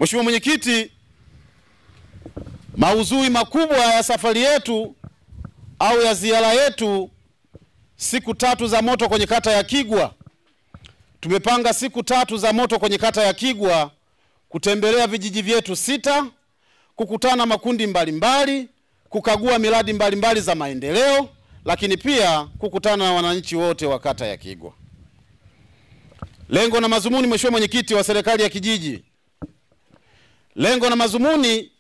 Mheshimiwa Mwenyekiti, maudhui makubwa ya safari yetu au ya ziara yetu siku 3 za moto kwenye kata ya Kigwa. Tumepanga siku 3 za moto kwenye kata ya Kigwa kutembelea vijiji vyetu 6, kukutana makundi mbalimbali, kukagua miradi mbalimbali za maendeleo, lakini pia kukutana na wananchi wote wa kata ya Kigwa. Lengo na mazumuni, Mheshimiwa Mwenyekiti wa serikali ya kijiji, lengo na mazumuni,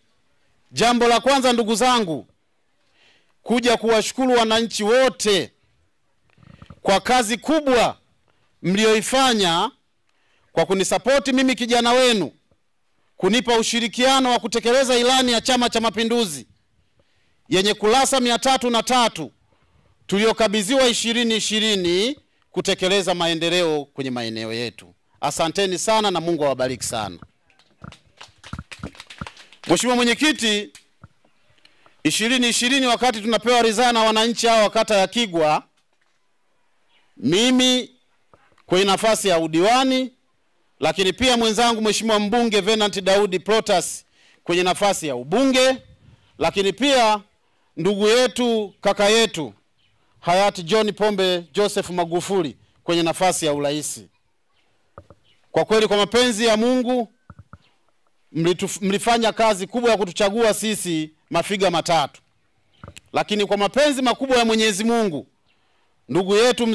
jambo la kwanza ndugu zangu, kuja kuwashukuru wananchi wote kwa kazi kubwa mlioifanya kwa kunisapoti mimi kijana wenu, kunipa ushirikiano wa kutekeleza ilani ya Chama cha Mapinduzi yenye kurasa 303 tuliokabidhiwa 2020 kutekeleza maendeleo kwenye maeneo yetu. Asanteni sana na Mungu awabariki sana. Mheshimiwa Mwenyekiti, 2020 wakati tunapewa ridhaa na wananchi hao wa kata ya Kigwa, mimi kwenye nafasi ya udiwani, lakini pia mwenzangu Mheshimiwa mbunge Venant Daudi Protas kwenye nafasi ya ubunge, lakini pia ndugu yetu kaka yetu hayati John Pombe Joseph Magufuli kwenye nafasi ya urais. Kwa kweli kwa mapenzi ya Mungu mlifanya kazi kubwa ya kutuchagua sisi mafiga matatu. Lakini kwa mapenzi makubwa ya Mwenyezi Mungu, ndugu yetu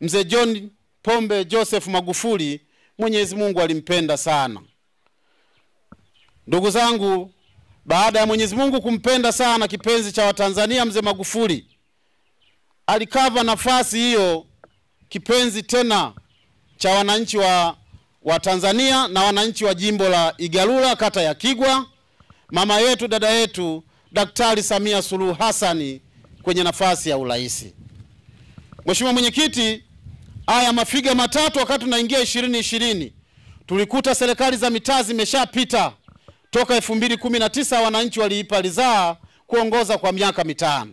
mzee John Pombe Joseph Magufuli, Mwenyezi Mungu alimpenda sana. Ndugu zangu, baada ya Mwenyezi Mungu kumpenda sana kipenzi cha Watanzania mzee Magufuli, alikava nafasi hiyo kipenzi tena cha wananchi wa Tanzania na wananchi wa jimbo la Igalula kata ya Kigwa, mama yetu dada yetu Daktari Samia Suluhu Hassan kwenye nafasi ya urais. Mheshimiwa Mwenyekiti, haya mafiga matatu wakati tunaingia 2020 tulikuta serikali za mitaa zimeshapita toka 2019, wananchi waliipa ridhaa kuongoza kwa miaka 5.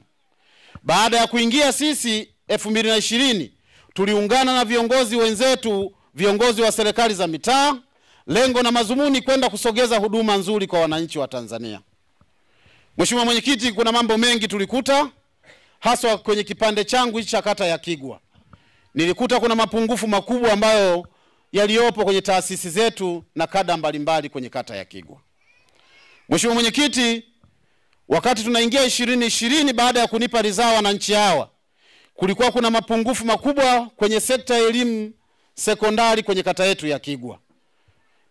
Baada ya kuingia sisi 2020 tuliungana na viongozi wenzetu, viongozi wa serikali za mitaa, lengo na mazumuni kwenda kusogeza huduma nzuri kwa wananchi wa Tanzania. Mheshimiwa Mwenyekiti, kuna mambo mengi tulikuta, haswa kwenye kipande changu hichi cha kata ya Kigwa. Nilikuta kuna mapungufu makubwa ambayo yaliopo kwenye taasisi zetu na kada mbalimbali kwenye kata ya Kigwa. Mheshimiwa Mwenyekiti, wakati tunaingia 2020 baada ya kunipa ridhaa wananchi hawa, kulikuwa kuna mapungufu makubwa kwenye sekta ya elimu sekondari kwenye kata yetu ya Kigwa.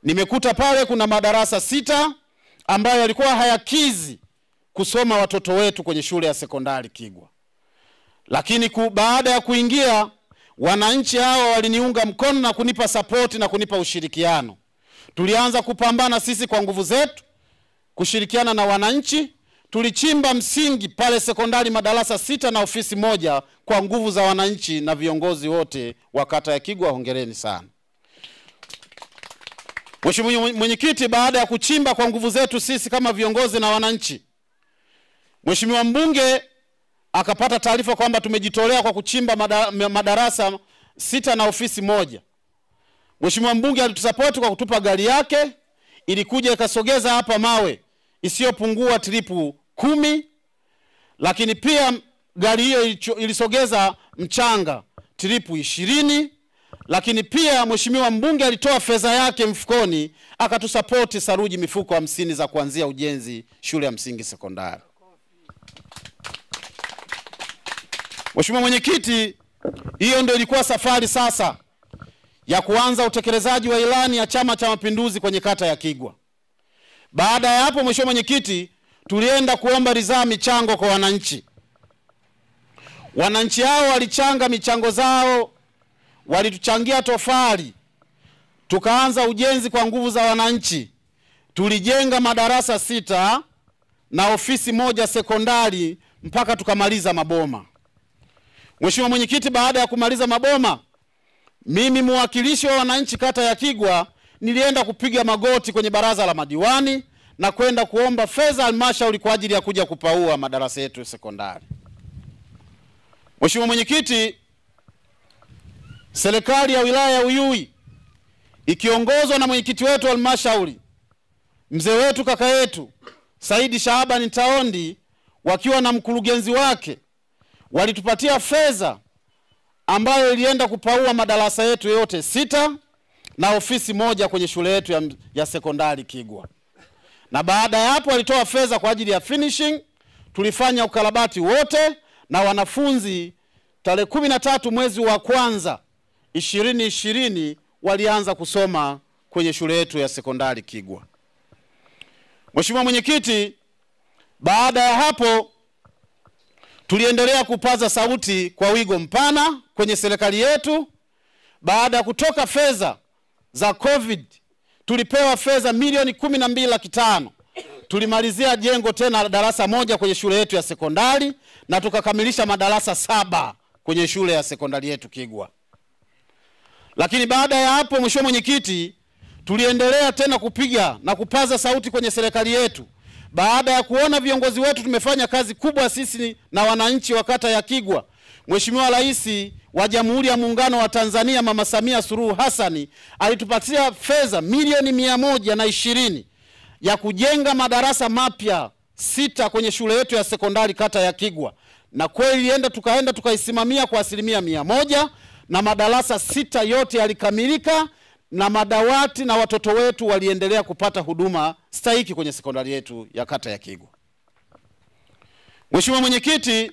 Nimekuta pale kuna madarasa 6 ambayo yalikuwa hayakizi kusoma watoto wetu kwenye shule ya sekondari Kigwa. Lakini baada ya kuingia, wananchi hawa waliniunga mkono na kunipa support na kunipa ushirikiano. Tulianza kupambana sisi kwa nguvu zetu, kushirikiana na wananchi. Tulichimba msingi pale sekondari madarasa 6 na ofisi 1 kwa nguvu za wananchi na viongozi wote wa kata ya Kigwa. Hongereni sana. Mheshimiwa Mwenyekiti, baada ya kuchimba kwa nguvu zetu sisi kama viongozi na wananchi, Mheshimiwa mbunge akapata taarifa kwamba tumejitolea kwa kuchimba madarasa 6 na ofisi 1. Mheshimiwa mbunge alitusupport kwa kutupa gari yake, ilikuja ikasogeza hapa mawe isiyopungua tripu 10, lakini pia gari hiyo ilisogeza mchanga tripu 20, lakini pia Mheshimiwa mbunge alitoa fedha yake mfukoni akatusupport saruji mifuko 50 za kuanzia ujenzi shule ya msingi sekondari. Mheshimiwa Mwenyekiti, hiyo ndio ilikuwa safari sasa ya kuanza utekelezaji wa ilani ya Chama cha Mapinduzi kwenye kata ya Kigwa. Baada ya hapo, Mheshimiwa Mwenyekiti, tulienda kuomba ridhaa michango kwa wananchi. Wananchi hao walichanga michango zao, walituchangia tofali. Tukaanza ujenzi kwa nguvu za wananchi. Tulijenga madarasa 6 na ofisi 1 sekondari mpaka tukamaliza maboma. Mheshimiwa Mwenyekiti, baada ya kumaliza maboma, mimi mwakilishi wa wananchi kata ya Kigwa nilienda kupiga magoti kwenye baraza la madiwani na kwenda kuomba fedha halmashauri kwa ajili ya kuja kupaua madarasa yetu sekondari. Mheshimiwa Mwenyekiti, serikali ya wilaya ya Uyui ikiongozwa na mwenyekiti wetu wa halmashauri mzee wetu kaka yetu Saidi Shaabani Taondi wakiwa na mkurugenzi wake walitupatia fedha ambayo ilienda kupaua madarasa yetu yote 6 na ofisi moja kwenye shule yetu ya sekondari Kigwa. Na baada ya hapo walitoa fedha kwa ajili ya finishing. Tulifanya ukarabati wote na wanafunzi tarehe 13 mwezi wa kwanza 2020 walianza kusoma kwenye shule yetu ya sekondari Kigwa. Mheshimiwa Mwenyekiti, baada ya hapo tuliendelea kupaza sauti kwa wigo mpana kwenye serikali yetu. Baada ya kutoka fedha za COVID, tulipewa fedha milioni 12,500,000. Tulimalizia jengo tena darasa moja kwenye shule yetu ya sekondari na tukakamilisha madarasa 7 kwenye shule ya sekondari yetu Kigwa. Lakini baada ya hapo, Mheshimiwa Mwenyekiti, tuliendelea tena kupiga na kupaza sauti kwenye serikali yetu. Baada ya kuona viongozi wetu tumefanya kazi kubwa sisi na wananchi wa kata ya Kigwa, Mheshimiwa Rais wa Jamhuri ya Muungano wa Tanzania Mama Samia Suluhu Hassan alitupatia fedha milioni 120 ya kujenga madarasa mapya 6 kwenye shule yetu ya sekondari kata ya Kigwa. Na kweli tukaenda tukaisimamia kwa 100% na madarasa 6 yote yalikamilika na madawati na watoto wetu waliendelea kupata huduma stahiki kwenye sekondari yetu ya kata ya Kigwa. Mheshimiwa Mwenyekiti,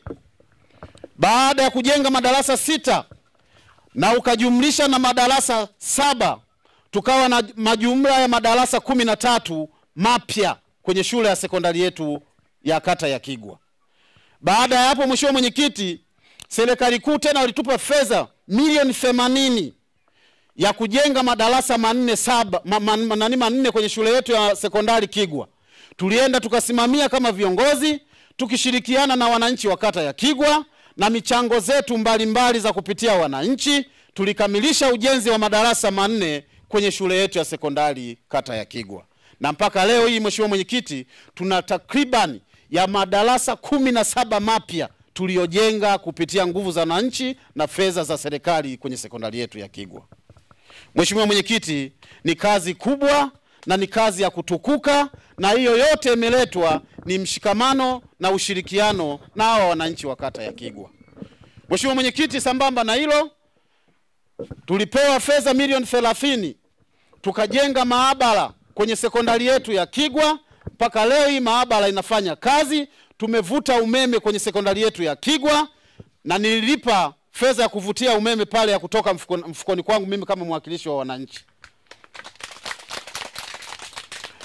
baada ya kujenga madarasa 6 na ukajumlisha na madarasa 7, tukawa na majumla ya madarasa 13 mapya kwenye shule ya sekondari yetu ya kata ya Kigwa. Baada ya hapo, Mheshimiwa Mwenyekiti, serikali kuu tena walitupa fedha milioni 80 ya kujenga madarasa 4 kwenye shule yetu ya sekondari Kigwa. Tulienda tukasimamia kama viongozi tukishirikiana na wananchi wa kata ya Kigwa na michango zetu mbalimbali za kupitia wananchi, tulikamilisha ujenzi wa madarasa 4 kwenye shule yetu ya sekondari kata ya Kigwa. Na mpaka leo hii, Mheshimiwa Mwenyekiti, tuna takriban ya madarasa 17 mapya tuliojenga kupitia nguvu za wananchi na fedha za serikali kwenye sekondari yetu ya Kigwa. Mheshimiwa Mwenyekiti, ni kazi kubwa na ni kazi ya kutukuka, na hiyo yote imeletwa ni mshikamano na ushirikiano na hawa wananchi wa kata ya Kigwa. Mheshimiwa Mwenyekiti, sambamba na hilo tulipewa fedha milioni 30 tukajenga maabara kwenye sekondari yetu ya Kigwa. Mpaka leo hii maabara inafanya kazi. Tumevuta umeme kwenye sekondari yetu ya Kigwa na nililipa fedha ya kuvutia umeme pale ya kutoka mfukoni kwangu mimi kama mwakilishi wa wananchi.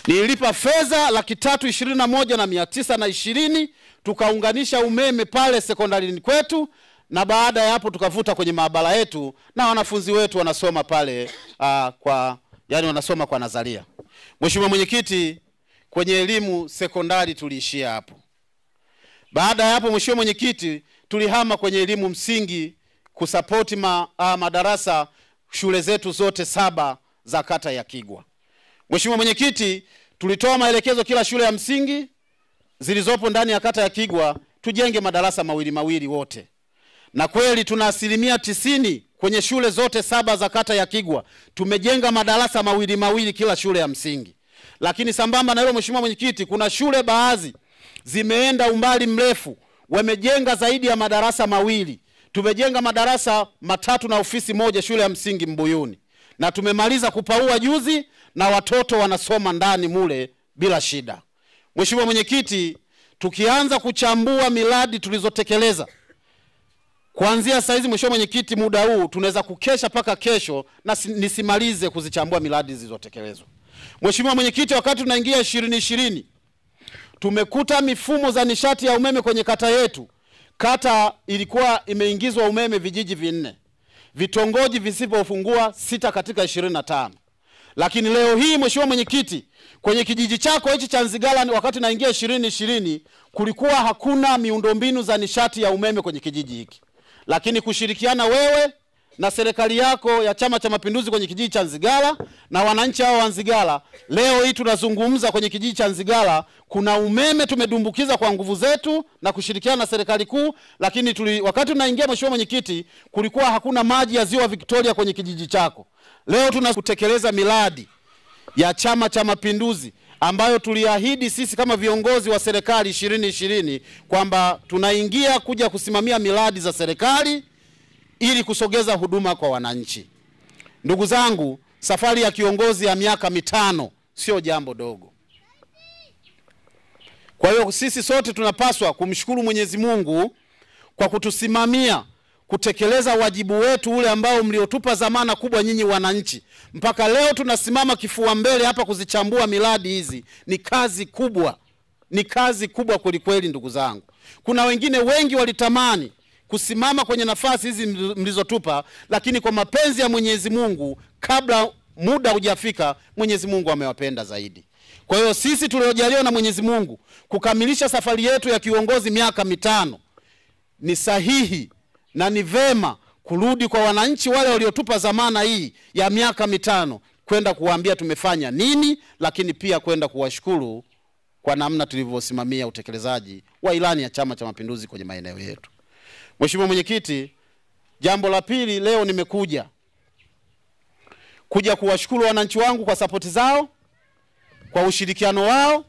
Nililipa fedha 321,920 tukaunganisha umeme pale sekondari kwetu, na baada ya hapo tukavuta kwenye maabara yetu na wanafunzi wetu wanasoma pale wanasoma kwa nazaria. Mheshimiwa Mwenyekiti, kwenye elimu sekondari tuliishia hapo. Baada ya hapo, Mheshimiwa Mwenyekiti, tulihama kwenye elimu msingi kusapoti madarasa shule zetu zote 7 za kata ya Kigwa. Mheshimiwa Mwenyekiti, tulitoa maelekezo kila shule ya msingi zilizopo ndani ya kata ya Kigwa tujenge madarasa mawili wote. Na kweli tuna 90% kwenye shule zote 7 za kata ya Kigwa tumejenga madarasa mawili kila shule ya msingi. Lakini sambamba na hilo, Mheshimiwa Mwenyekiti, kuna shule baadhi zimeenda umbali mrefu, wamejenga zaidi ya madarasa 2. Tumejenga madarasa 3 na ofisi moja shule ya msingi Mbuyuni, na tumemaliza kupaua juzi na watoto wanasoma ndani mule bila shida. Mheshimiwa Mwenyekiti, tukianza kuchambua miradi tulizotekeleza kuanzia saizi, Mheshimiwa Mwenyekiti, muda huu tunaweza kukesha paka kesho na nisimalize kuzichambua miradi zilizotekelezwa. Mheshimiwa Mwenyekiti, wakati tunaingia 2020 tumekuta mifumo za nishati ya umeme kwenye kata yetu. Kata ilikuwa imeingizwa umeme vijiji 4, vitongoji visipofungua 6 katika 25. Lakini leo hii, Mheshimiwa Mwenyekiti, kwenye kijiji chako hichi cha Nzigala wakati naingia 2020 kulikuwa hakuna miundombinu za nishati ya umeme kwenye kijiji hiki. Lakini kushirikiana wewe na serikali yako ya Chama cha Mapinduzi kwenye kijiji cha Nzigala na wananchi hao wa Nzigala, leo hii tunazungumza kwenye kijiji cha Nzigala kuna umeme tumedumbukiza kwa nguvu zetu na kushirikiana na serikali kuu. Lakini wakati tunaingia, Mheshimiwa Mwenyekiti, kulikuwa hakuna maji ya Ziwa Victoria kwenye kijiji chako. Leo tunakutekeleza miradi ya Chama cha Mapinduzi ambayo tuliahidi sisi kama viongozi wa serikali 2020 kwamba tunaingia kuja kusimamia miradi za serikali ili kusogeza huduma kwa wananchi. Ndugu zangu, safari ya kiongozi ya miaka 5 sio jambo dogo. Kwa hiyo sisi sote tunapaswa kumshukuru Mwenyezi Mungu kwa kutusimamia kutekeleza wajibu wetu ule ambao mliotupa zamana kubwa nyinyi wananchi. Mpaka leo tunasimama kifua mbele hapa kuzichambua miradi hizi. Ni kazi kubwa. Ni kazi kubwa kweli kweli ndugu zangu. Kuna wengine wengi walitamani kusimama kwenye nafasi hizi mlizotupa, lakini kwa mapenzi ya Mwenyezi Mungu kabla muda hujafika Mwenyezi Mungu amewapenda zaidi. Kwa hiyo sisi tuliojaliwa na Mwenyezi Mungu kukamilisha safari yetu ya kiongozi miaka 5, ni sahihi na ni vema kurudi kwa wananchi wale waliotupa zamana hii ya miaka 5 kwenda kuwaambia tumefanya nini, lakini pia kwenda kuwashukuru kwa namna tulivyosimamia utekelezaji wa ilani ya Chama cha Mapinduzi kwenye maeneo yetu. Mheshimiwa Mwenyekiti, jambo la pili, leo nimekuja kuwashukuru wananchi wangu kwa sapoti zao, kwa ushirikiano wao.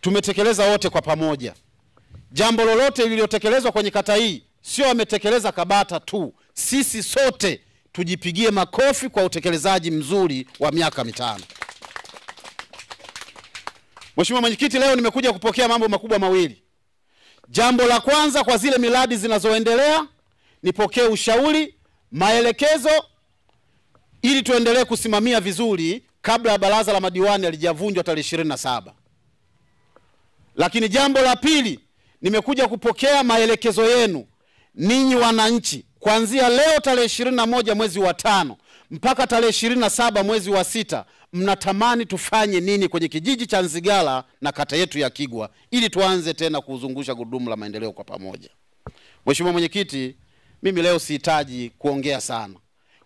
Tumetekeleza wote kwa pamoja. Jambo lolote lililotekelezwa kwenye kata hii sio ametekeleza Kabata tu. Sisi sote tujipigie makofi kwa utekelezaji mzuri wa miaka 5. Mheshimiwa Mwenyekiti, leo nimekuja kupokea mambo makubwa mawili. Jambo la kwanza, kwa zile miradi zinazoendelea nipokee ushauri, maelekezo ili tuendelee kusimamia vizuri kabla ya baraza la madiwani halijavunjwa tarehe 27. Lakini jambo la pili, nimekuja kupokea maelekezo yenu ninyi wananchi kuanzia leo tarehe 21 mwezi wa 5 mpaka tarehe 27 mwezi wa 6, mnatamani tufanye nini kwenye kijiji cha Nzigala na kata yetu ya Kigwa ili tuanze tena kuzungusha gurudumu la maendeleo kwa pamoja. Mheshimiwa Mwenyekiti, mimi leo sihitaji kuongea sana.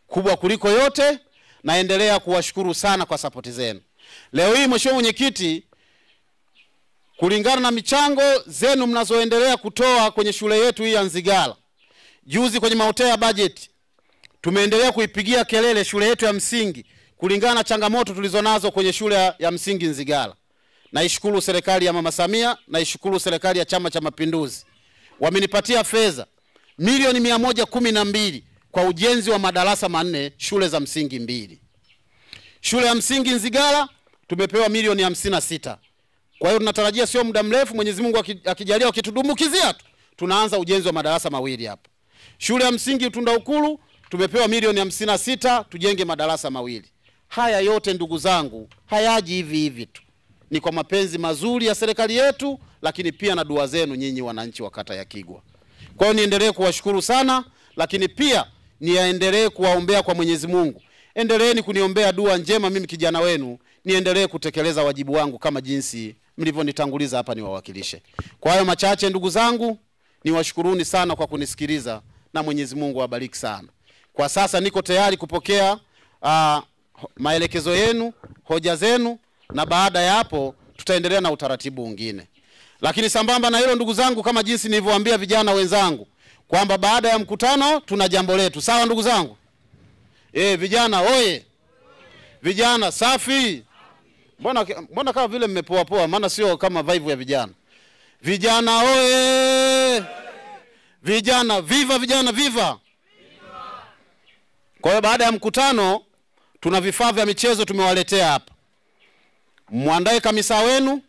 Kubwa kuliko yote, naendelea kuwashukuru sana kwa sapoti zenu. Leo hii Mheshimiwa Mwenyekiti, kulingana na michango zenu mnazoendelea kutoa kwenye shule yetu hii ya Nzigala, juzi kwenye mahoteli ya budget tumeendelea kuipigia kelele shule yetu ya msingi kulingana na changamoto tulizonazo kwenye shule ya msingi Nzigala. Naishukuru serikali ya Mama Samia, naishukuru serikali ya Chama cha Mapinduzi. Wamenipatia fedha milioni 112 kwa ujenzi wa madarasa 4 shule za msingi 2. Shule ya msingi Nzigala tumepewa milioni 56. Kwa hiyo tunatarajia sio muda mrefu Mwenyezi Mungu akijalia akitudumukizia tu tunaanza ujenzi wa madarasa 2 hapa. Shule ya msingi Tundaukulu tumepewa milioni 56 tujenge madarasa 2. Haya yote ndugu zangu hayaji hivi hivi tu. Ni kwa mapenzi mazuri ya serikali yetu, lakini pia na dua zenu nyinyi wananchi wa kata ya Kigwa. Kwa hiyo niendelee kuwashukuru sana, lakini pia niendelee kuwaombea kwa Mwenyezi Mungu. Endeleeni kuniombea dua njema mimi kijana wenu, niendelee kutekeleza wajibu wangu kama jinsi mlivyonitanguliza hapa niwawakilishe. Kwa hayo machache ndugu zangu, niwashukuruni sana kwa kunisikiliza na Mwenyezi Mungu awabariki sana. Kwa sasa niko tayari kupokea maelekezo yenu, hoja zenu, na baada ya hapo tutaendelea na utaratibu mwingine. Lakini sambamba na hilo ndugu zangu, kama jinsi nilivyowaambia vijana wenzangu kwamba baada ya mkutano tuna jambo letu. Sawa ndugu zangu? Vijana oye. Vijana safi. Mbona kama vile mmepoa poa, maana sio kama vibe ya vijana. Vijana oye. Vijana viva, vijana viva. Kwa hiyo baada ya mkutano tuna vifaa vya michezo tumewaletea hapa. Muandae kamisa wenu.